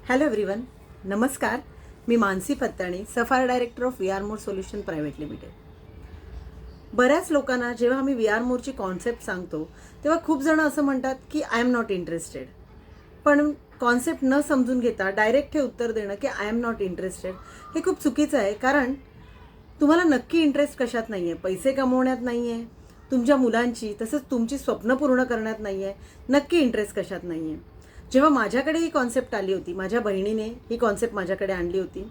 Hello everyone, नमस्कार. मी Mansi Pattani, sapphire director of we are more solution private limited. बऱ्याच लोकांना जेव्हा आम्ही व्ही आर मोरची कॉन्सेप्ट सांगतो तेव्हा खूप जण असं म्हणतात की आय एम नॉट इंटरेस्टेड. पण कॉन्सेप्ट न समजून घेता डायरेक्ट हे उत्तर देणं की आय एम नॉट इंटरेस्टेड हे खूप चुकीचं आहे. कारण तुम्हाला नक्की इंटरेस्ट कशात नाही आहे. पैसे कमवण्यात नाही आहे, तुमच्या मुलांची तसंच तुमची स्वप्न पूर्ण करण्यात नाही आहे. नक्की इंटरेस्ट कशात नाही आहे. जेव्हा माझ्याकडे ही कॉन्सेप्ट आली होती, माझ्या बहिणीने ही कॉन्सेप्ट माझ्याकडे आणली होती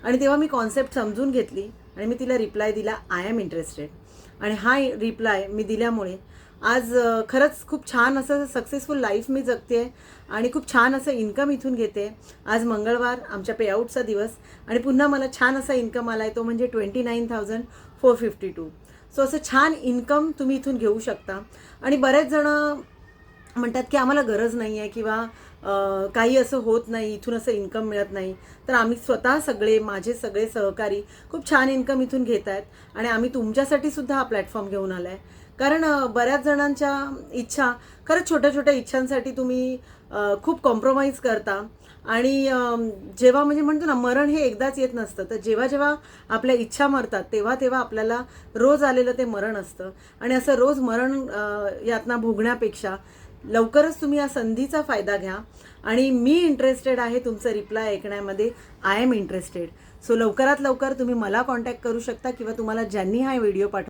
आणि तेव्हा मी कॉन्सेप्ट समजून घेतली आणि मी तिला रिप्लाय दिला आय एम इंटरेस्टेड. आणि हा रिप्लाय मी दिल्यामुळे आज खरंच खूप छान असं सक्सेसफुल लाईफ मी जगते आणि खूप छान असं इन्कम इथून घेते. आज मंगळवार आमच्या पेआउटचा दिवस आणि पुन्हा मला छान असा इन्कम आला आहे, तो म्हणजे 29,452. सो असं छान इन्कम तुम्ही इथून घेऊ शकता. आणि बरेच जण म्हणतात की आम्हाला गरज नाही आहे किंवा काही असं होत नाही, इथून असं इन्कम मिळत नाही. तर आम्ही स्वतः सगळे, माझे सगळे सहकारी खूप छान इन्कम इथून घेत आहेत आणि आम्ही तुमच्यासाठी सुद्धा हा प्लॅटफॉर्म घेऊन आला आहे. कारण बऱ्याच जणांच्या इच्छा, खरंच छोट्या छोट्या इच्छांसाठी तुम्ही खूप कॉम्प्रोमाइज करता. आणि जेव्हा म्हणजे म्हणतो ना, मरण हे एकदाच येत नसतं. तर जेव्हा जेव्हा आपल्या इच्छा मरतात तेव्हा तेव्हा आपल्याला रोज आलेलं ते मरण असतं. आणि असं रोज मरण यातना भोगण्यापेक्षा लवकरच तुम्ही या संधीचा फायदा घ्या. आणि मी इंटरेस्टेड आहे तुमचं रिप्लाय ऐकण्यामध्ये, आय एम इंटरेस्टेड. सो लवकरात लवकर तुम्ही मला कॉन्टॅक्ट करू शकता किंवा तुम्हाला ज्यांनी हा व्हिडिओ